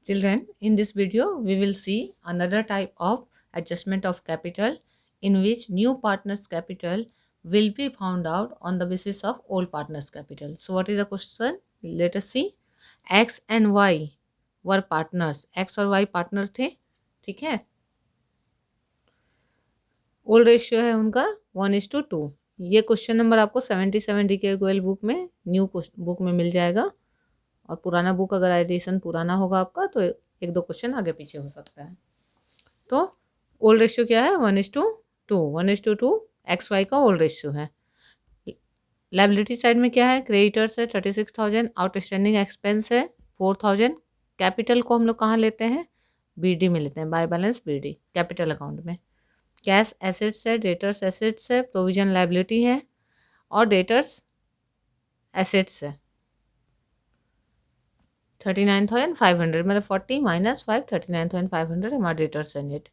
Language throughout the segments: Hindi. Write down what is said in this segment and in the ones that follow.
Children, in this video, we will see another type of adjustment of capital in which new partner's capital will be found out on the basis of old partner's capital. So, what is the question? Let us see. X and Y were partners. X और Y partner थे, ठीक है. ओल्ड रेशियो है उनका 1:2. ये क्वेश्चन नंबर आपको 77 DK गोयल बुक में न्यू बुक में मिल जाएगा. और पुराना बुक अगर एडिशन पुराना होगा आपका तो एक दो क्वेश्चन आगे पीछे हो सकता है. तो ओल्ड रेशियो क्या है? 1:2. 1:2 XY का ओल्ड रेशियो है. लाइबिलिटी साइड में क्या है? क्रेडिटर्स है 36,000, आउटस्टैंडिंग एक्सपेंस है 4,000. कैपिटल को हम लोग कहाँ लेते हैं? BD में लेते हैं, by balance BD capital account में. कैश एसेट्स है, डेटर्स एसेट्स है, प्रोविजन लाइबिलिटी है और डेटर्स एसेट्स है 39,500. मतलब 40 - 5 39,500 हमारा डेटर्स है नेट.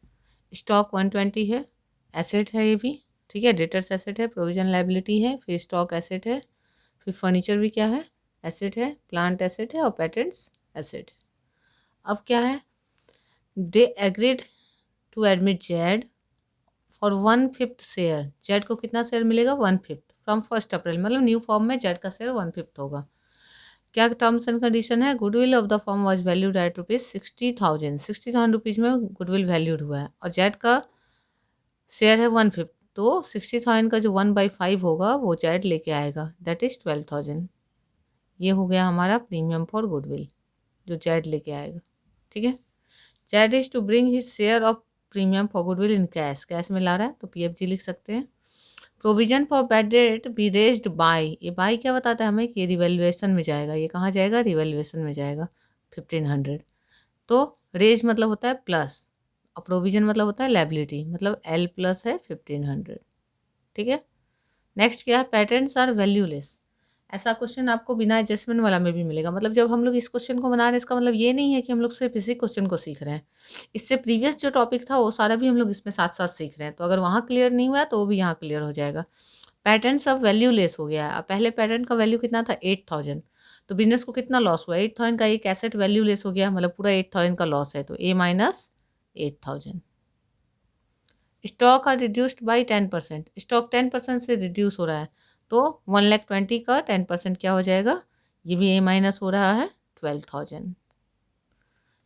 स्टॉक 120 है, एसेट है ये भी, ठीक है. डेटर्स एसेट है, प्रोविजन लाइबिलिटी है, फिर स्टॉक एसेट है, फिर फर्नीचर भी क्या है? एसेट है, प्लांट एसेट है और पेटेंट्स एसेट. अब क्या है? They agreed to admit Z for 1/5 share. Z को कितना शेयर मिलेगा? 1/5 फ्रॉम 1 अप्रैल. मतलब न्यू फॉर्म में जेड का शेयर 1/5 होगा. क्या टर्म्स एंड कंडीशन है? Goodwill of the firm was valued at ₹60,000. 60,000 rupees में गुडविल वैल्यूड हुआ है और जेड का शेयर है 1/5. तो 60,000 का जो 1/5 होगा वो जेड लेके आएगा, दैट इज़ 12,000. ये हो गया हमारा प्रीमियम फॉर गुडविल जो जेड लेके आएगा, ठीक है. Z is to bring his share of premium for goodwill in cash. Cash में ला रहा है तो PFG लिख सकते हैं. Provision for bad debt be raised by. ये बाय क्या बताता है हमें कि ये रिवैल्यूएशन में जाएगा. ये कहाँ जाएगा? रिवैल्यूएशन में जाएगा 1,500. तो रेज मतलब होता है प्लस और प्रोविजन मतलब होता है लाइबिलिटी, मतलब L प्लस है 1,500, ठीक है. नेक्स्ट क्या है? Patents are valueless. ऐसा क्वेश्चन आपको बिना एडजस्टमेंट वाला में भी मिलेगा. मतलब जब हम लोग इस क्वेश्चन को बना रहे हैं इसका मतलब ये नहीं है कि हम लोग सिर्फ इसी क्वेश्चन को सीख रहे हैं. इससे प्रीवियस जो टॉपिक था वो सारा भी हम लोग इसमें साथ साथ सीख रहे हैं. तो अगर वहाँ क्लियर नहीं हुआ तो वो भी यहाँ क्लियर हो जाएगा. पैटेंट्स अब वैल्यूलेस हो गया है. अब पहले पैटेंट का वैल्यू कितना था? 8,000. तो बिजनेस को कितना लॉस हुआ? 8,000 का एक एसेट वैल्यूलेस हो गया, मतलब पूरा 8,000 का लॉस है. तो A - 8,000. Stock are reduced by 10%. Stock 10% से रिड्यूस हो रहा है तो 1,20,000 का 10% क्या हो जाएगा? ये भी A- हो रहा है 12,000.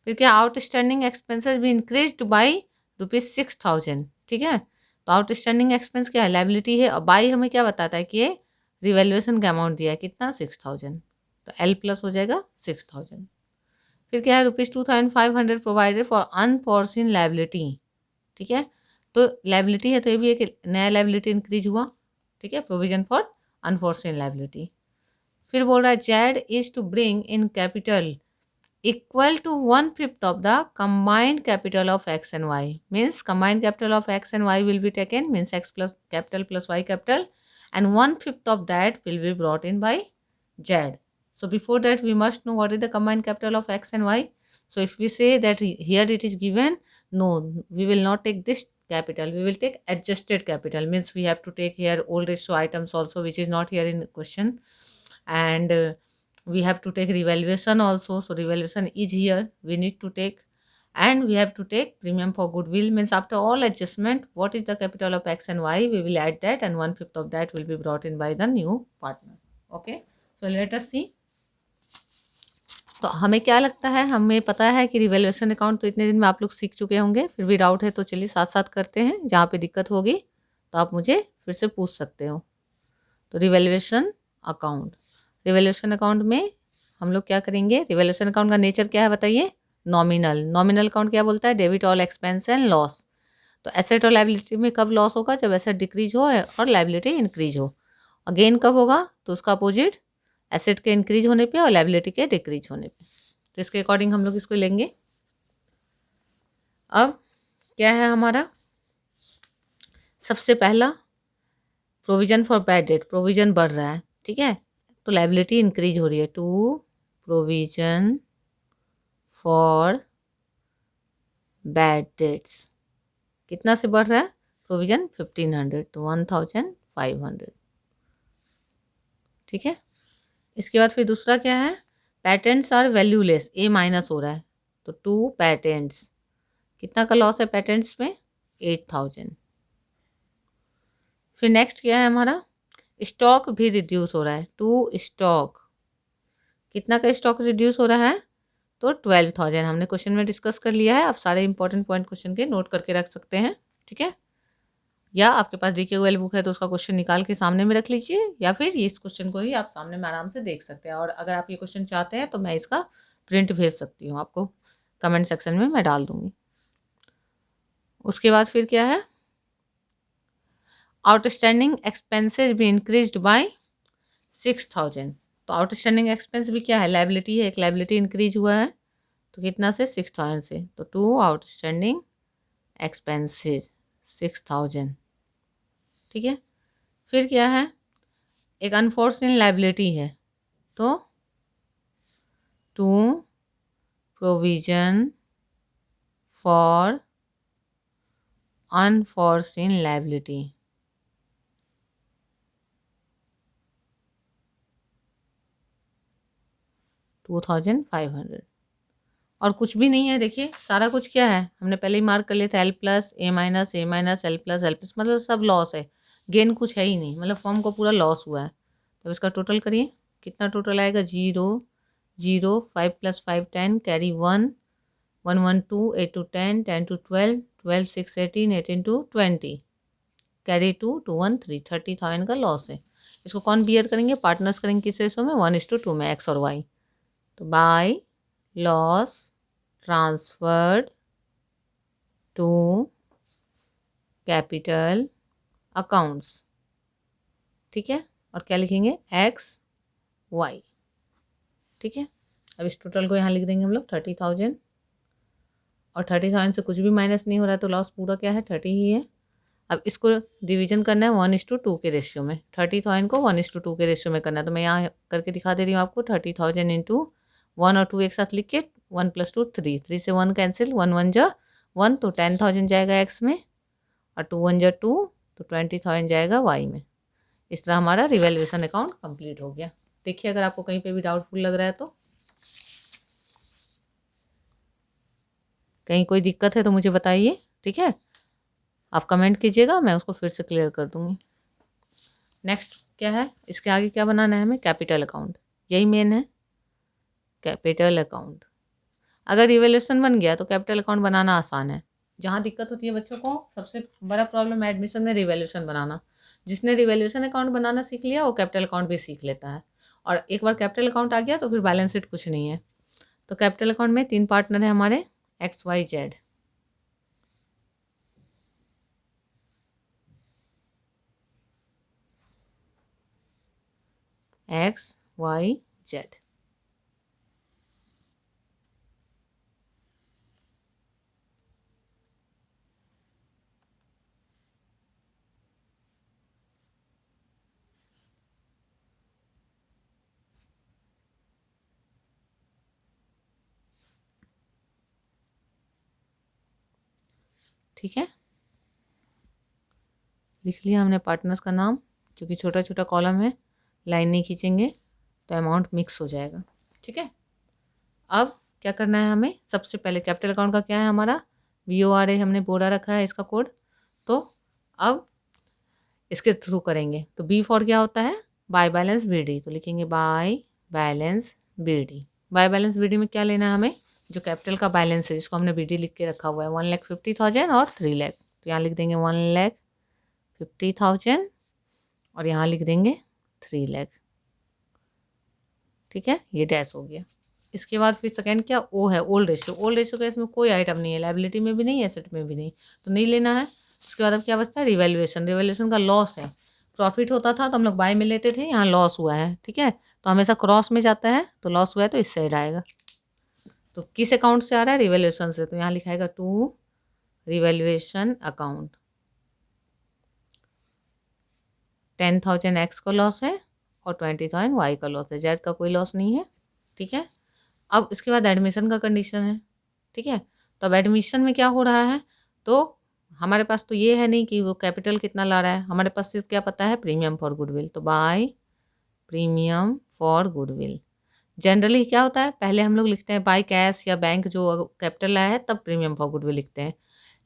फिर क्या? आउटस्टैंडिंग एक्सपेंसेस भी इंक्रीज्ड बाई ₹6,000, ठीक है. तो आउटस्टैंडिंग एक्सपेंस क्या है? लाइबिलिटी है और बाई हमें क्या बताता है कि ये रिवैल्यूएशन का अमाउंट दिया है कितना? 6,000. तो L प्लस हो जाएगा 6,000. फिर क्या है? ₹2,500 प्रोवाइडेड फॉर अनफॉर्सिन लाइबिलिटी, ठीक है. तो लाइबिलिटी है तो ये भी एक नया लाइबिलिटी इंक्रीज हुआ, ठीक है. Provision for unforeseen liability. फिर बोल रहा है Z is to bring in capital equal to 1/5 of the combined capital of X and Y. Means combined capital of X and Y will be taken, means X plus capital plus Y capital, and 1/5 of that will be brought in by Z. So before that we must know what is the combined capital of X and Y. So if we say that here it is given, no, we will not take this capital, we will take adjusted capital. Means we have to take here old ratio items also, which is not here in the question, and we have to take revaluation also. So revaluation is here, we need to take, and we have to take premium for goodwill. Means after all adjustment, what is the capital of X and Y, we will add that, and 1/5 of that will be brought in by the new partner. Okay, so let us see. तो हमें क्या लगता है? हमें पता है कि रिवैल्यूएशन अकाउंट तो इतने दिन में आप लोग सीख चुके होंगे. फिर भी डाउट है तो चलिए साथ साथ करते हैं. जहाँ पे दिक्कत होगी तो आप मुझे फिर से पूछ सकते हो. तो रिवैल्यूएशन अकाउंट, रिवैल्यूएशन अकाउंट में हम लोग क्या करेंगे? रिवैल्यूएशन अकाउंट का नेचर क्या है बताइए? नॉमिनल. नॉमिनल अकाउंट क्या बोलता है? Debit all expense and loss. तो एसेट और लाइबिलिटी में कब लॉस होगा? जब एसेट डिक्रीज हो और लाइबिलिटी इंक्रीज हो. और गेन कब होगा? तो उसका अपोजिट एसेट के इंक्रीज होने पे और लाइबिलिटी के डिक्रीज होने पे. तो इसके अकॉर्डिंग हम लोग इसको लेंगे. अब क्या है हमारा? सबसे पहला provision for bad date. Provision बढ़ रहा है, ठीक है. तो लाइबिलिटी इंक्रीज हो रही है. To provision for bad debts कितना से बढ़ रहा है? प्रोविजन 1,500 तो 1,500, ठीक है. इसके बाद फिर दूसरा क्या है? Patents are valueless. A- हो रहा है तो 2 पेटेंट्स, कितना का लॉस है पेटेंट्स में? 8000। फिर नेक्स्ट क्या है हमारा, स्टॉक भी रिड्यूस हो रहा है। 2 स्टॉक, कितना का स्टॉक रिड्यूस हो रहा है? तो 12000। हमने क्वेश्चन में डिस्कस कर लिया है, आप सारे इंपॉर्टेंट पॉइंट क्वेश्चन के नोट करके रख सकते हैं, ठीक है। या आपके पास DKOL बुक है तो उसका क्वेश्चन निकाल के सामने में रख लीजिए, या फिर इस क्वेश्चन को ही आप सामने में आराम से देख सकते हैं। और अगर आप ये क्वेश्चन चाहते हैं तो मैं इसका प्रिंट भेज सकती हूँ आपको, कमेंट सेक्शन में मैं डाल दूँगी। उसके बाद फिर क्या है, आउटस्टैंडिंग एक्सपेंसेस भी इंक्रीज्ड बाय 6000। तो आउटस्टैंडिंग एक्सपेंस भी क्या है? लायबिलिटी है, एक लायबिलिटी इंक्रीज हुआ है, तो कितना से? 6000 से। तो 2 आउटस्टैंडिंग एक्सपेंसेस 6000, ठीक है। फिर क्या है, एक अनफोर्सिन लायबिलिटी है, तो 2 प्रोविजन फॉर अनफोर्सिन लायबिलिटी, $2500। और कुछ भी नहीं है, देखिए सारा कुछ क्या है, हमने पहले ही मार्क कर लिया था, L plus A minus A minus L plus L plus, मतलब सब लॉस है, गेन कुछ है ही नहीं, मतलब फॉर्म को पूरा लॉस हुआ है। तो इसका टोटल करिए, कितना टोटल आएगा? 0 0 5 + 5 10, कैरी 1 1 1 2 8 2 10 10 2 12 12 6 18 18 2 20, कैरी 2 2 1 3, 30,000 का लॉस है। इसको कौन बियर करेंगे? पार्टनर्स करेंगे किस रेशो में? 1:2 में, X और Y। तो by loss transferred to capital accounts, ठीक है। और क्या लिखेंगे? XY, ठीक है। अब इस टोटल को यहाँ लिख देंगे हम लोग 30,000, और 30,000 से कुछ भी माइनस नहीं हो रहा है, तो लॉस पूरा क्या है? 30 ही है। अब इसको डिवीजन करना है 1:2 के रेशियो में, 30,000 को 1:2 के रेशियो में करना है। तो मैं यहाँ करके दिखा दे रही हूँ आपको, 30,000 इंटू 1 और 2 एक साथ लिख के, 1 + 2 3, 3 से 1 कैंसिल, 1 1 जा 1, तो 10,000 जाएगा X में, और 2 1 जा 2, तो 20,000 जाएगा Y में। इस तरह हमारा रिवैल्यूएशन अकाउंट कंप्लीट हो गया। देखिए अगर आपको कहीं पे भी डाउटफुल लग रहा है तो, कहीं कोई दिक्कत है तो मुझे बताइए, ठीक है। आप कमेंट कीजिएगा, मैं उसको फिर से क्लियर कर दूँगी। नेक्स्ट क्या है, इसके आगे क्या बनाना है हमें? कैपिटल अकाउंट, यही मेन है, कैपिटल अकाउंट। अगर रिवैल्यूएशन बन गया तो कैपिटल अकाउंट बनाना आसान है। जहाँ दिक्कत होती है बच्चों को, सबसे बड़ा प्रॉब्लम है एडमिशन में रिवैल्यूएशन बनाना। जिसने रिवैल्यूएशन अकाउंट बनाना सीख लिया वो कैपिटल अकाउंट भी सीख लेता है, और एक बार कैपिटल अकाउंट आ गया तो फिर बैलेंस शीट कुछ नहीं है। तो कैपिटल अकाउंट में 3 पार्टनर है हमारे, XYZ। XYZ, ठीक है। लिख लिया हमने पार्टनर्स का नाम, क्योंकि छोटा छोटा कॉलम है, लाइन नहीं खींचेंगे तो अमाउंट मिक्स हो जाएगा, ठीक है। अब क्या करना है हमें? सबसे पहले कैपिटल अकाउंट का क्या है हमारा? BORA हमने बोरा रखा है इसका कोड, तो अब इसके थ्रू करेंगे। तो B फॉर क्या होता है? बाय बैलेंस BD, तो लिखेंगे by balance BD। By balance BD में क्या लेना है हमें? जो कैपिटल का बैलेंस है, जिसको हमने BD लिख के रखा हुआ है, 1,50,000 और 3 लाख। तो यहाँ लिख देंगे 1,50,000 और यहाँ लिख देंगे 3 लाख, ठीक है। ये डैश हो गया। इसके बाद फिर सेकेंड क्या? O है, ओल्ड रेशियो। ओल्ड रेशियो का इसमें कोई आइटम नहीं है, लायबिलिटी में भी नहीं, एसेट में भी नहीं, तो नहीं लेना है। उसके बाद अब क्या बचता है? रिवैल्यूएशन। रिवैल्यूएशन का लॉस है, प्रॉफिट होता था तो हम लोग बाय में लेते थे, यहाँ लॉस हुआ है, ठीक है। तो हमेशा क्रॉस में जाता है, तो लॉस हुआ है तो इस साइड आएगा। तो किस अकाउंट से आ रहा है? रिवैल्यूएशन से, तो यहाँ लिखाएगा टू रिवैल्यूएशन अकाउंट। 10,000 X का लॉस है और 20,000 Y का लॉस है, Z का कोई लॉस नहीं है, ठीक है। अब इसके बाद एडमिशन का कंडीशन है, ठीक है। तो अब एडमिशन में क्या हो रहा है, तो हमारे पास तो ये है नहीं कि वो कैपिटल कितना ला रहा है, हमारे पास सिर्फ क्या पता है? Premium for goodwill. तो by premium for goodwill, generally क्या होता है, पहले हम लोग लिखते हैं बाय कैश या बैंक जो कैपिटल लाया है तब प्रीमियम फॉर गुडविल लिखते हैं,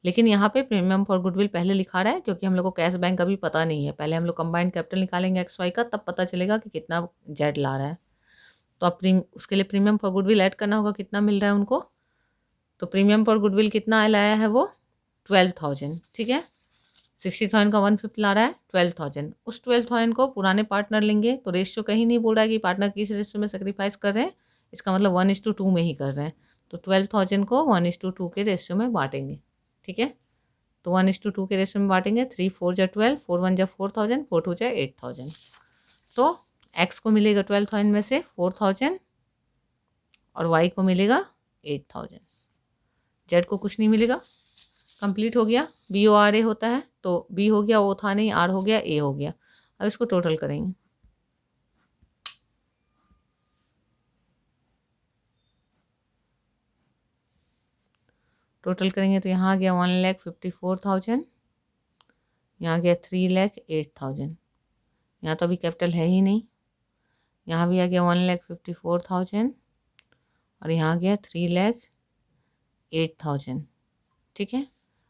लेकिन यहाँ पे प्रीमियम फॉर गुडविल पहले लिखा रहा है क्योंकि हम लोग को कैश बैंक अभी पता नहीं है। पहले हम लोग कंबाइंड कैपिटल निकालेंगे एक्स वाई का, तब पता चलेगा कि कितना जेड ला रहा है। तो अब उसके लिए प्रीमियम फॉर गुडविल ऐड करना होगा, कितना मिल रहा है उनको। तो प्रीमियम फॉर गुडविल कितना लाया है वो 12,000, ठीक है। 60,000 का 1/5 ला रहा है 12,000। उस 12,000 को पुराने पार्टनर लेंगे, तो रेशियो कहीं नहीं बोल रहा है कि पार्टनर किस रेशियो में सेक्रीफाइस कर रहे हैं, इसका मतलब 1:2 में ही कर रहे हैं। तो 12,000 को 1:2 के रेशियो में बांटेंगे, ठीक है। तो 1:2 के रेशियो में बांटेंगे। 3 4 जा 12, 4 1 जा 4,000, 4 2 जा 8,000। तो एक्स को मिलेगा 12,000 में से 4,000 और वाई को मिलेगा 8,000। जेड को कुछ नहीं मिलेगा, कंप्लीट हो गया। बी ओ आर ए होता है, तो बी हो गया, ओ था नहीं, आर हो गया, ए हो गया। अब इसको टोटल करेंगे। टोटल करेंगे तो यहाँ आ गया 1,54,000, यहाँ गया 3,08,000। यहाँ तो अभी कैपिटल है ही नहीं। यहाँ भी आ गया 1,54,000 और यहाँ गया 3,08,000, ठीक है।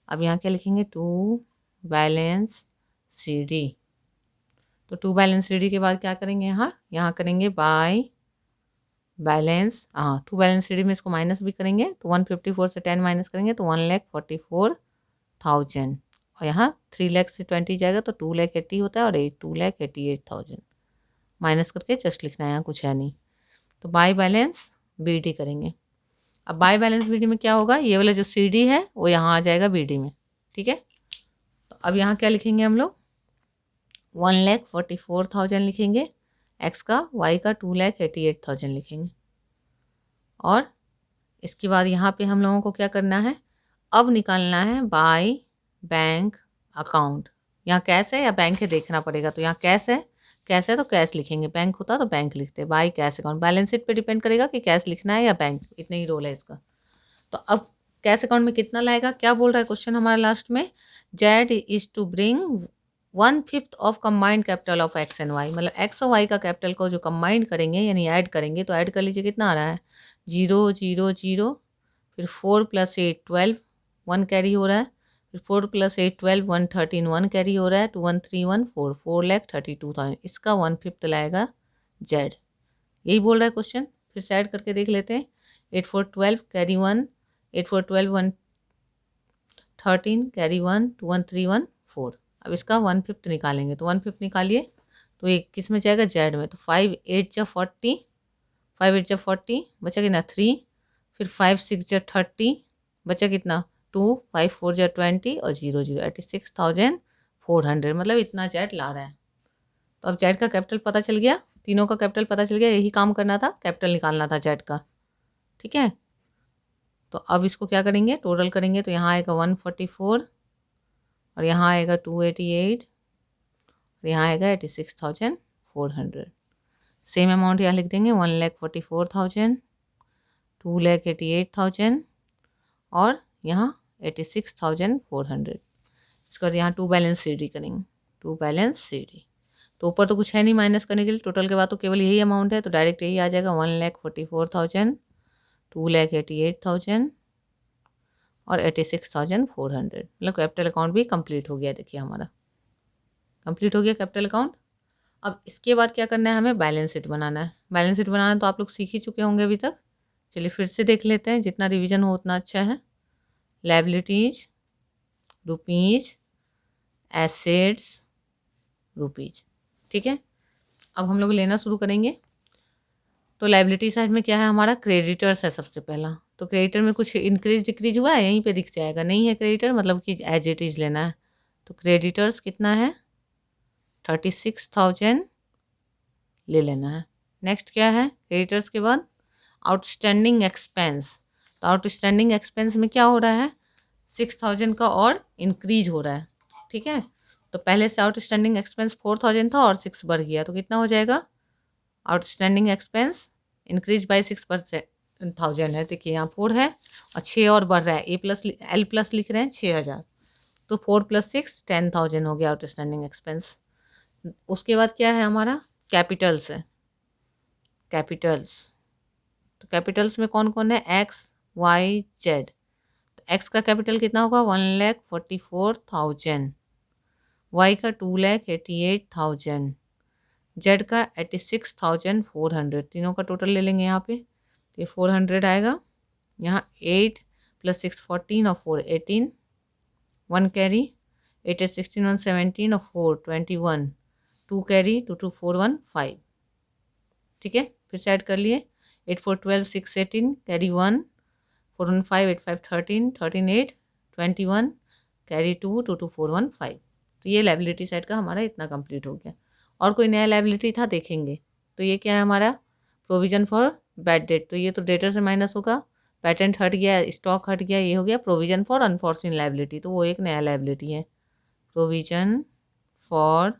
अब यहाँ क्या लिखेंगे, टू बैलेंस सी डी। तो टू बैलेंस सी डी के बाद क्या करेंगे, यहाँ करेंगे by balance. To balance C D में इसको माइनस भी करेंगे, तो 154 से 10 माइनस करेंगे तो 1,44,000। और यहाँ 3 लाख से 20 जाएगा तो 2,80,000 होता है, और 2,88,000 माइनस करके जस्ट लिखना है, यहाँ कुछ है नहीं। तो बाय बैलेंस बी डी करेंगे। अब बाय बैलेंस बी डी में क्या होगा, ये वाला जो सी डी है वो यहाँ आ जाएगा बी डी में, ठीक है। तो अब यहाँ क्या लिखेंगे हम लोग, 1,44,000 लिखेंगे एक्स का, वाई का 2,88,000 लिखेंगे। और इसके बाद यहाँ पे हम लोगों को क्या करना है, अब निकालना है बाय बैंक अकाउंट। यहाँ कैश है या बैंक है देखना पड़ेगा। तो यहाँ कैश है, कैश है तो कैश लिखेंगे, बैंक होता तो बैंक लिखते। By cash account, balance sheet पे डिपेंड करेगा कि कैश लिखना है या बैंक, इतना ही रोल है इसका। तो अब कैश अकाउंट में कितना लाएगा, क्या बोल रहा है क्वेश्चन हमारा लास्ट में, Z is to bring 1/5 of combined capital of X and Y. मतलब एक्स और वाई का कैपिटल को जो कंबाइंड करेंगे यानी ऐड करेंगे, तो ऐड कर लीजिए कितना आ रहा है, 0 0 0, फिर 4 + 8 12, 1 कैरी हो रहा है, फिर 4 + 8 12, 113, 1 कैरी हो रहा है, 2 1 3 1 4, 4,32,000। इसका 1/5 लाएगा जेड, यही बोल रहा है क्वेश्चन। फिर से ऐड करके देख लेते हैं, 8 4 12 कैरी 1, 8 4 12 113 कैरी 1, 2 1 3 1 4। अब इसका 1/5 निकालेंगे, तो 1/5 निकालिए तो ये किस में जाएगा, जेड में। तो 5 8 जा 40, 5 8 जा 40, बचा कितना 3, फिर 5 6 जा 30, बचा कितना 2, 5 4 जा 20 और 0 0, 86,400। मतलब इतना जेड ला रहा है। तो अब जेड का कैपिटल पता चल गया, तीनों का कैपिटल पता चल गया, यही काम करना था, कैपिटल निकालना था जेड का, ठीक है। तो अब इसको क्या करेंगे, टोटल करेंगे तो यहाँ आएगा 144 और यहाँ आएगा 288 और यहाँ आएगा 86,400। सेम अमाउंट यहाँ लिख देंगे, 1,44,000, 2,88,000 और यहाँ 86,400। इसके बाद यहाँ टू बैलेंस सी डी करेंगे, टू बैलेंस सी डी। तो ऊपर तो कुछ है नहीं माइनस करने के लिए, टोटल के बाद तो केवल यही अमाउंट है, तो डायरेक्ट यही आ जाएगा 1,44,000, 2,88,000 और 86,400। मतलब कैपिटल अकाउंट भी कंप्लीट हो गया। देखिए हमारा कंप्लीट हो गया कैपिटल अकाउंट। अब इसके बाद क्या करना है, हमें बैलेंस शीट बनाना है। बैलेंस शीट बनाना तो आप लोग सीख ही चुके होंगे अभी तक। चलिए फिर से देख लेते हैं, जितना रिवीजन हो उतना अच्छा है। लायबिलिटीज रुपीज, एसेट्स रुपीज, ठीक है। अब हम लोग लेना शुरू करेंगे। तो लायबिलिटी साइड में क्या है हमारा, क्रेडिटर्स है सबसे पहला। तो क्रेडिटर में कुछ इंक्रीज डिक्रीज हुआ है, यहीं पे दिख जाएगा, नहीं है क्रेडिटर मतलब कि एज इट इज लेना है। तो क्रेडिटर्स कितना है 36,000 ले लेना है। नेक्स्ट क्या है, क्रेडिटर्स के बाद आउटस्टैंडिंग एक्सपेंस। तो आउटस्टैंडिंग एक्सपेंस में क्या हो रहा है, 6,000 का और इंक्रीज हो रहा है, ठीक है। तो पहले से आउटस्टैंडिंग एक्सपेंस 4,000 था और 6 बढ़ गया, तो कितना हो जाएगा, आउटस्टैंडिंग एक्सपेंस इंक्रीज बाय 6,000 है। देखिए यहाँ 4 है और 6 और बढ़ रहा है, एल प्लस लिख रहे हैं 6,000, तो 4 + 6 10,000 हो गया आउटस्टैंडिंग एक्सपेंस। उसके बाद क्या है हमारा, कैपिटल्स है। कैपिटल्स तो कैपिटल्स में कौन कौन है, एक्स वाई जेड। तो एक्स का कैपिटल कितना होगा 1,44,000, वाई का 2,88,000, जेड का 86,400, तीनों का टोटल ले लेंगे यहाँ पे। तो ये 400 आएगा। यहाँ 8 + 6 14 और 4 18, 1 कैरी, 8 8 16 1 17 और 4 21, 2 कैरी, 2 2 4 1 5। ठीक है, फिर से ऐड कर लिए। 8 4 12 6 18 कैरी 1, 4 1 5 8 5 13 13 8 21 कैरी 2 2 2 4 1 5। तो ये लायबिलिटी साइड का हमारा इतना कंप्लीट हो गया। और कोई नया लायबिलिटी था देखेंगे। तो ये क्या है हमारा प्रोविजन फॉर बैड डेट। तो ये तो डेटर से माइनस होगा, पेटेंट हट गया, स्टॉक हट गया, ये हो गया प्रोविजन फॉर अनफॉर्सिन लायबिलिटी। तो वो एक नया लायबिलिटी है, प्रोविजन फॉर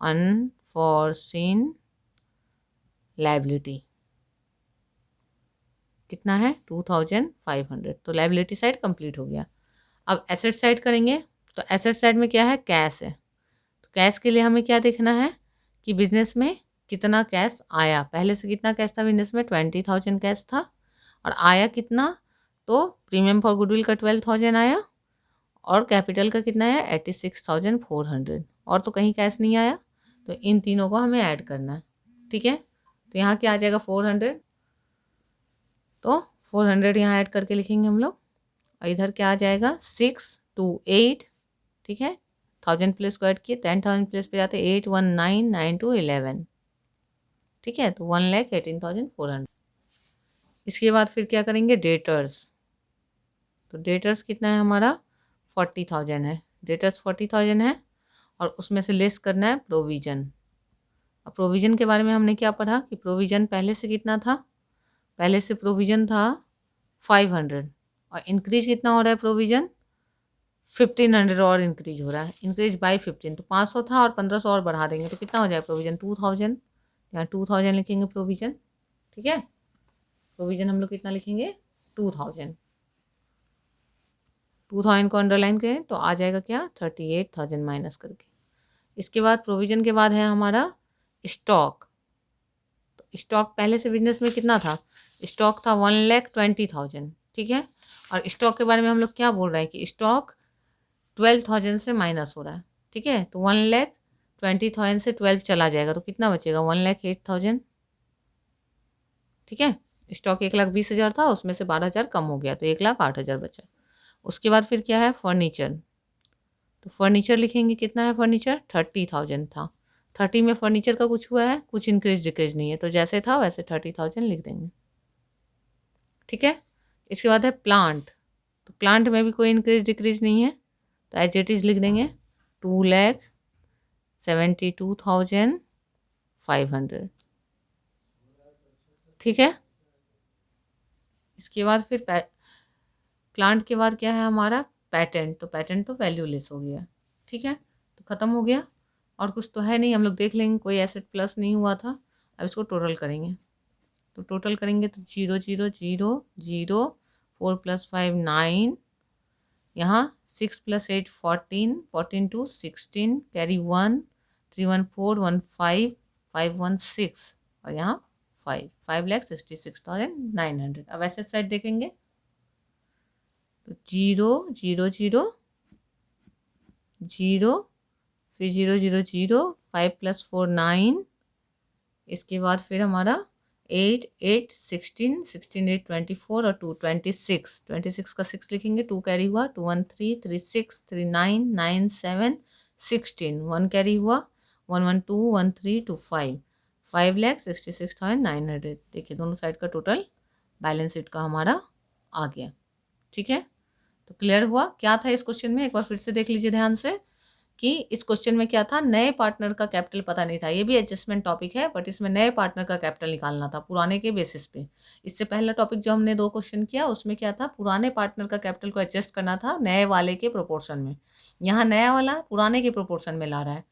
अनफॉर्सिन लायबिलिटी। कितना है 2500। तो लायबिलिटी साइड कंप्लीट हो गया। अब एसेट साइड करेंगे। तो एसेट साइड में क्या है, कैश है। तो कैश के लिए हमें क्या देखना है कि बिजनेस में कितना कैश आया। पहले से कितना कैश था बिजनेस में, 20,000 कैश था। और आया कितना, तो प्रीमियम फॉर गुडविल का 12,000 आया और कैपिटल का कितना है 86,400। और तो कहीं कैश नहीं आया। तो इन तीनों को हमें ऐड करना है। ठीक है, तो यहाँ क्या आ जाएगा 400। तो 400 यहाँ ऐड करके लिखेंगे हम लोग। और इधर क्या आ जाएगा 6 2 8। ठीक है, 1000 प्लेस को ऐड किए, 10,000 प्लेस पे जाते 8 1 9 9 2 11। ठीक है, तो 1,18,400। इसके बाद फिर क्या करेंगे, डेटर्स। तो डेटर्स कितना है हमारा 40,000 है। डेटर्स 40,000 है और उसमें से लेस करना है प्रोविजन। अब प्रोविजन के बारे में हमने क्या पढ़ा कि प्रोविजन पहले से कितना था, पहले से प्रोविजन था 500 और इंक्रीज कितना हो रहा है प्रोविजन 1500 और इंक्रीज हो रहा है, इंक्रीज बाय 15। तो 500 था और 1500 और बढ़ा देंगे तो कितना हो जाएगा प्रोविजन 2000। यहाँ 2000 लिखेंगे प्रोविजन। ठीक है, प्रोविजन हम लोग कितना लिखेंगे 2000। 2000 को अंडरलाइन करें तो आ जाएगा क्या 38,000 माइनस करके। इसके बाद प्रोविजन के बाद है हमारा स्टॉक। तो स्टॉक पहले से बिजनेस में कितना था, स्टॉक था 1,20,000। ठीक है, और स्टॉक के बारे में हम लोग क्या बोल रहे हैं कि स्टॉक 12,000 से माइनस हो रहा है। ठीक है, तो 1,20,000 से 12 चला जाएगा तो कितना बचेगा 1,08,000। ठीक है, स्टॉक 1,20,000 था, उसमें से 12,000 कम हो गया तो 1,08,000 बचा। उसके बाद फिर क्या है फर्नीचर। तो फर्नीचर लिखेंगे कितना है फर्नीचर 30,000 था। 30 में फर्नीचर का कुछ हुआ है, कुछ इंक्रीज डिक्रीज नहीं है, तो जैसे था वैसे 30,000 लिख देंगे। ठीक है, इसके बाद है प्लांट। तो प्लांट में भी कोई इंक्रीज डिक्रीज नहीं है तो एज इट इज लिख देंगे 2,72,500। ठीक है, इसके बाद फिर प्लांट के बाद क्या है हमारा पेटेंट। तो पेटेंट तो वैल्यूलेस हो गया। ठीक है, तो ख़त्म हो गया और कुछ तो है नहीं, हम लोग देख लेंगे कोई एसेट प्लस नहीं हुआ था। अब इसको टोटल करेंगे। तो टोटल करेंगे तो 0 0 0 0, 4 + 5 9, यहाँ 6 + 8 14, 14 2 16 कैरी 1, 3 1 4 1 5 5 1 6 और यहाँ 5,66,900। अब ऐसे साइड देखेंगे तो 0 0 0 0 फिर 0 0 0, 5 + 4 9। इसके बाद फिर हमारा 8 8 16 16 8 24 और 2 26, 26 का 6 लिखेंगे, 2 कैरी हुआ, 2 1 3 3 6 3 9 9 7 16, 1 कैरी हुआ, 1 1 2 1 3 2 5 5,66,900। देखिए दोनों साइड का टोटल बैलेंस शीट का हमारा आ गया। ठीक है, तो क्लियर हुआ क्या था इस क्वेश्चन में, एक बार फिर से देख लीजिए ध्यान से कि इस क्वेश्चन में क्या था, नए पार्टनर का कैपिटल पता नहीं था। ये भी एडजस्टमेंट टॉपिक है बट इसमें नए पार्टनर का कैपिटल निकालना था पुराने के बेसिस पे। इससे पहला टॉपिक जो हमने 2 क्वेश्चन किया उसमें क्या था, पुराने पार्टनर का कैपिटल को एडजस्ट करना था नए वाले के प्रोपोर्शन में। यहाँ नया वाला पुराने के प्रोपोर्शन में ला रहा है।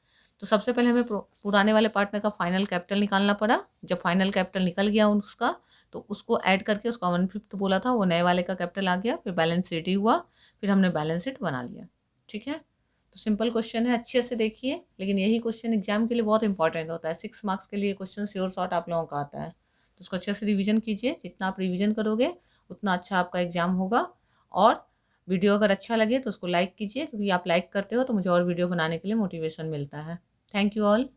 तो सबसे पहले हमें पुराने वाले पार्टनर का फाइनल कैपिटल निकालना पड़ा। जब फाइनल कैपिटल निकल गया उसका तो उसको ऐड करके उसका 1/5 बोला था, वो नए वाले का कैपिटल आ गया। फिर बैलेंस शीट ही हुआ, फिर हमने बैलेंस शीट बना लिया। ठीक है, तो सिंपल क्वेश्चन है, अच्छे से देखिए। लेकिन यही क्वेश्चन एग्जाम के लिए बहुत इंपॉर्टेंट होता है। 6 मार्क्स के लिए क्वेश्चन श्योर शॉर्ट आप लोगों का आता है। उसको अच्छे से रिवीजन कीजिए। जितना आप रिवीजन करोगे उतना अच्छा आपका एग्ज़ाम होगा। और वीडियो अगर अच्छा लगे तो उसको लाइक कीजिए, क्योंकि आप लाइक करते हो तो मुझे और वीडियो बनाने के लिए मोटिवेशन मिलता है। Thank you all.